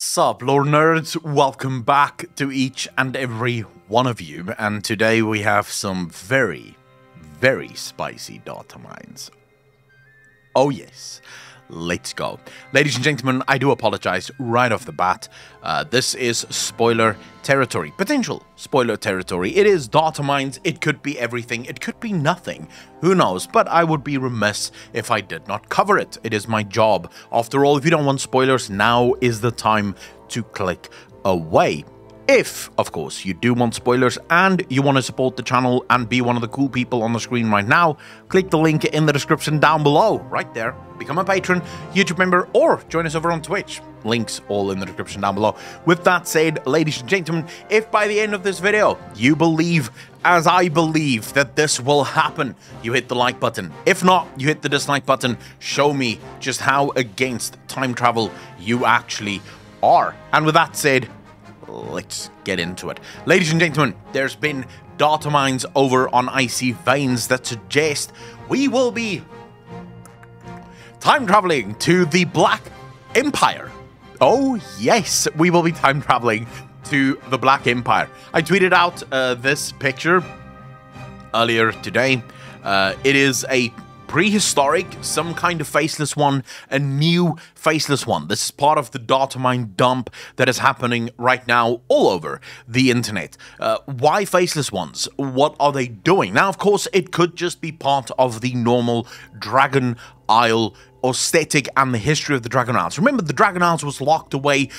Sup, lore nerds, welcome back to each and every one of you, and today we have some very spicy data mines. Oh yes, let's go. Ladies and gentlemen, I do apologize right off the bat. This is spoiler territory, potential spoiler territory. It is data mines, it could be everything, it could be nothing, who knows, but I would be remiss if I did not cover it. It is my job. After all, if you don't want spoilers, now is the time to click away. If, of course, you do want spoilers and you want to support the channel and be one of the cool people on the screen right now, click the link in the description down below, right there. Become a patron, YouTube member, or join us over on Twitch. Links all in the description down below. With that said, ladies and gentlemen, if by the end of this video you believe, as I believe, that this will happen, you hit the like button. If not, you hit the dislike button. Show me just how against time travel you actually are. And with that said, let's get into it. Ladies and gentlemen, there's been data mines over on icy veins that suggest we will be time traveling to the Black Empire. Oh yes, we will be time traveling to the Black Empire. I tweeted out this picture earlier today. It is a prehistoric, some kind of faceless one, a new faceless one. This is part of the data mine dump that is happening right now all over the internet. Why faceless ones? What are they doing? Now, of course, it could just be part of the normal Dragon Isle aesthetic and the history of the Dragon Isles. Remember, the Dragon Isles was locked away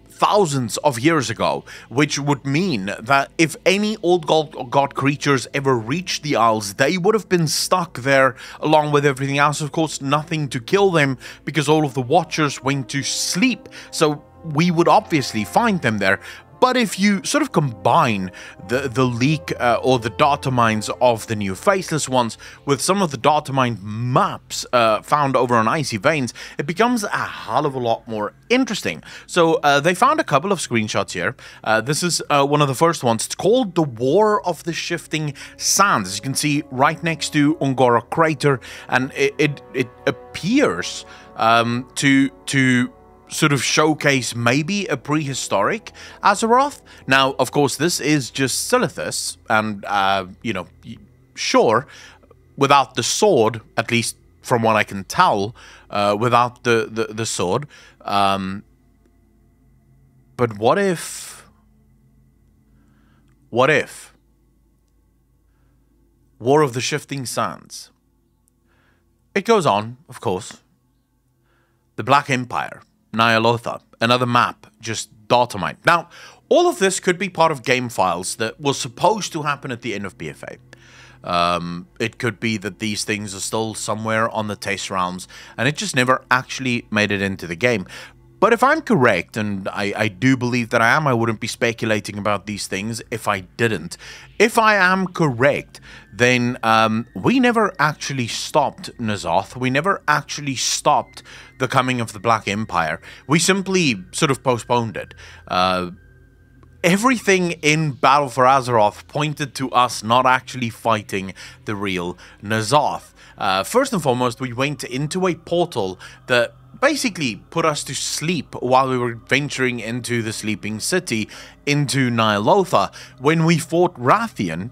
thousands of years ago, which would mean that if any old god creatures ever reached the Isles, they would have been stuck there along with everything else. Of course, nothing to kill them because all of the Watchers went to sleep, so we would obviously find them there. But if you sort of combine the leak or the data mines of the new faceless ones with some of the data mine maps found over on icy veins, it becomes a hell of a lot more interesting. So they found a couple of screenshots here. This is one of the first ones. It's called the War of the Shifting Sands. As you can see right next to Ungora Crater, and it appears to sort of showcase maybe a prehistoric Azeroth. Now, of course, this is just Silithus, and, you know, sure, without the sword, at least from what I can tell, without the sword. But what if War of the Shifting Sands? It goes on, of course. The Black Empire. Nyalotha, another map, just data mine. Now, all of this could be part of game files that was supposed to happen at the end of BFA. It could be that these things are still somewhere on the test rounds, and it just never actually made it into the game. But if I'm correct, and I do believe that I am, I wouldn't be speculating about these things if I didn't. If I am correct, then we never actually stopped N'Zoth. We never actually stopped the coming of the Black Empire. We simply sort of postponed it. Everything in Battle for Azeroth pointed to us not actually fighting the real N'Zoth. First and foremost, we went into a portal that basically put us to sleep while we were venturing into the Sleeping City, into Nyalotha. When we fought Rathian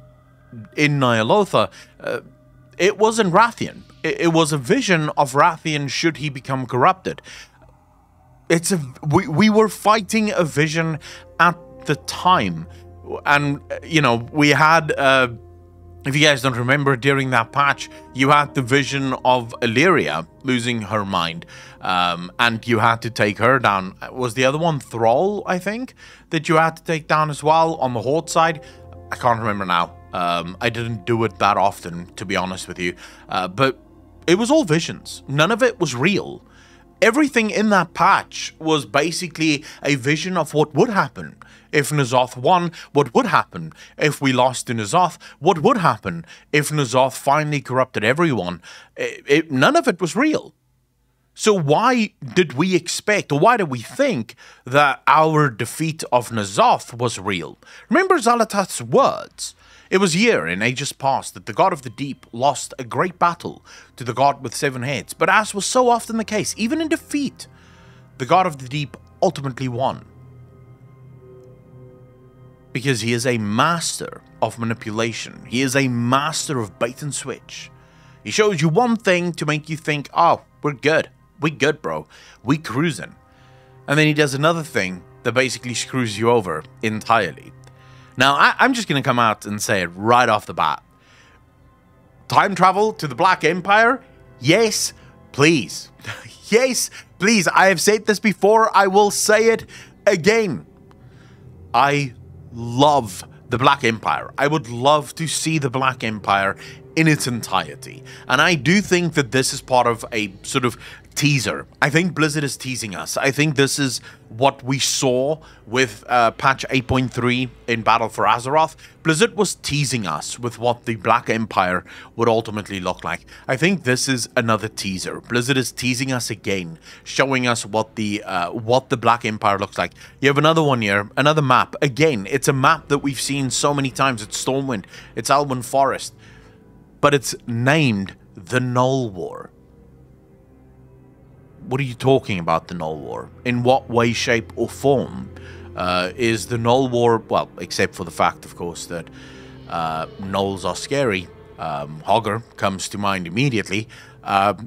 in Nyalotha, it wasn't Rathian. It was a vision of Rathian should he become corrupted. We were fighting a vision at the time, and you know, we had if you guys don't remember, during that patch, you had the vision of Illyria losing her mind, and you had to take her down. Was the other one Thrall, I think, that you had to take down as well on the Horde side? I can't remember now. I didn't do it that often, to be honest with you, but it was all visions. None of it was real. Everything in that patch was basically a vision of what would happen if N'Zoth won, what would happen if we lost to N'Zoth, what would happen if N'Zoth finally corrupted everyone. None of it was real. So why did we expect, or why did we think that our defeat of N'Zoth was real? Remember Xal'atath's words? It was here in ages past that the god of the deep lost a great battle to the god with 7 heads, but as was so often the case, even in defeat, the god of the deep ultimately won. Because he is a master of manipulation. He is a master of bait and switch. He shows you one thing to make you think, oh, we're good. We good, bro. We cruising. And then he does another thing that basically screws you over entirely. Now, I'm just going to come out and say it right off the bat. Time travel to the Black Empire? Yes, please. Yes, please. I have said this before. I will say it again. I love the Black Empire. I would love to see the Black Empire in its entirety. And I do think that this is part of a sort of teaser. I think Blizzard is teasing us. I think this is what we saw with patch 8.3 in Battle for Azeroth. Blizzard was teasing us with what the Black Empire would ultimately look like. I think this is another teaser. Blizzard is teasing us again, showing us what the Black Empire looks like. You have another one here, another map. Again, it's a map that we've seen so many times. It's Stormwind, it's Elwynn Forest, but it's named the Null War. What are you talking about, the Null War? In what way, shape, or form is the Null War, well, except for the fact, of course, that Nulls are scary. Hogger comes to mind immediately.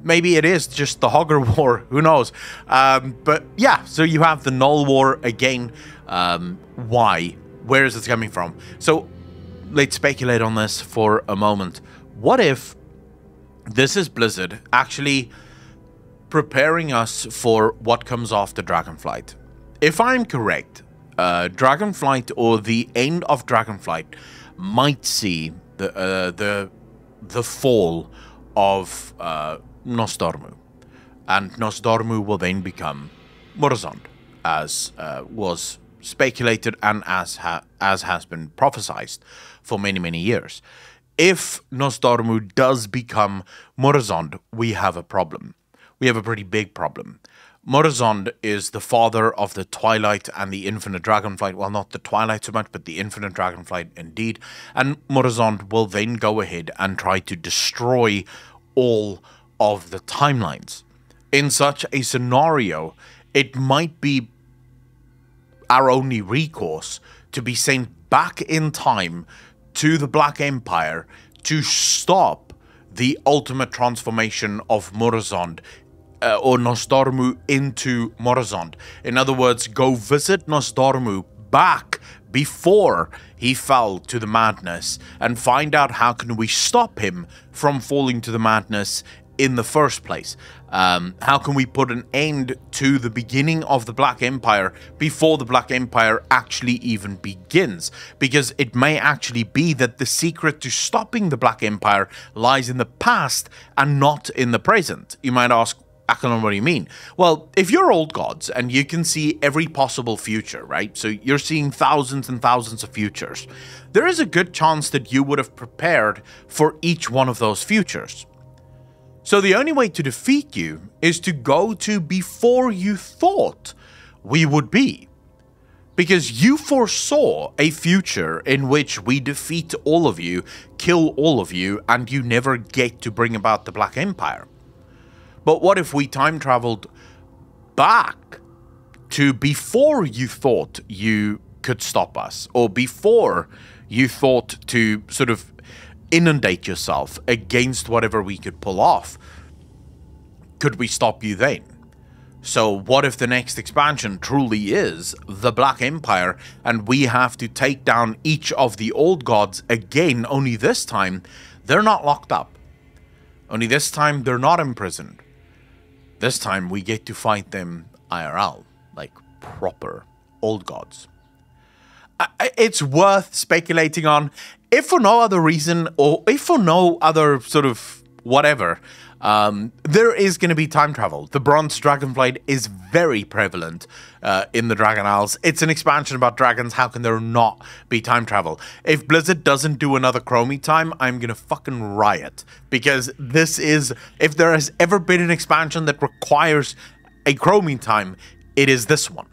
Maybe it is just the Hogger War, who knows? But yeah, so you have the Null War again. Why? Where is it coming from? So let's speculate on this for a moment. What if this is Blizzard actually preparing us for what comes after Dragonflight? If I'm correct, Dragonflight, or the end of Dragonflight, might see the fall of Nosdormu, and Nosdormu will then become Morozond, as was speculated and as has been prophesied for many years. If Nosdormu does become Morozond, we have a problem. We have a pretty big problem. Morozond is the father of the Twilight and the Infinite Dragonflight. Well, not the Twilight so much, but the Infinite Dragonflight indeed. And Morozond will then go ahead and try to destroy all of the timelines. In such a scenario, it might be our only recourse to be sent back in time to the Black Empire to stop the ultimate transformation of Morozond, or Nosdormu, into Morozond. In other words, go visit Nosdormu back before he fell to the madness and find out how can we stop him from falling to the madness in the first place. How can we put an end to the beginning of the Black Empire before the Black Empire actually even begins? Because it may actually be that the secret to stopping the Black Empire lies in the past and not in the present. You might ask, Akilon, what do you mean? Well, if you're old gods and you can see every possible future, right? So you're seeing thousands and thousands of futures. There is a good chance that you would have prepared for each one of those futures. So the only way to defeat you is to go to before you thought we would be. Because you foresaw a future in which we defeat all of you, kill all of you, and you never get to bring about the Black Empire. But what if we time traveled back to before you thought you could stop us, or before you thought to sort of inundate yourself against whatever we could pull off? Could we stop you then? So what if the next expansion truly is the Black Empire and we have to take down each of the old gods again, only this time they're not locked up. Only this time they're not imprisoned. This time we get to fight them IRL, like proper old gods. It's worth speculating on, if for no other reason, or if for no other sort of whatever. There is going to be time travel. The Bronze Dragonflight is very prevalent in the Dragon Isles. It's an expansion about dragons. How can there not be time travel? If Blizzard doesn't do another Chromie time, I'm going to fucking riot. Because this is, if there has ever been an expansion that requires a Chromie time, it is this one.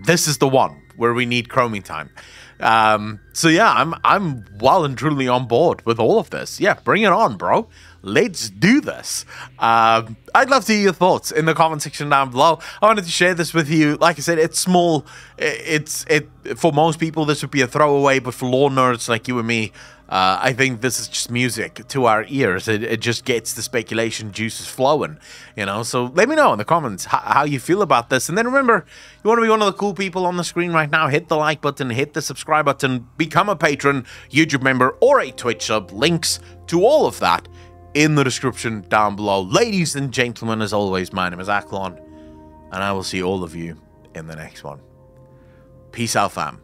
This is the one where we need Chromie time. So yeah, I'm well and truly on board with all of this. Yeah, bring it on, bro. let's do this. I'd love to hear your thoughts in the comment section down below. I wanted to share this with you. Like I said, it's small. For most people, this would be a throwaway, but for lore nerds like you and me, I think this is just music to our ears. It just gets the speculation juices flowing, you know? So let me know in the comments how you feel about this. And then remember, you want to be one of the cool people on the screen right now, hit the like button, hit the subscribe button, become a patron, YouTube member, or a Twitch sub. Links to all of that in the description down below. Ladies and gentlemen, as always, my name is Acklon, and I will see all of you in the next one. Peace out, fam.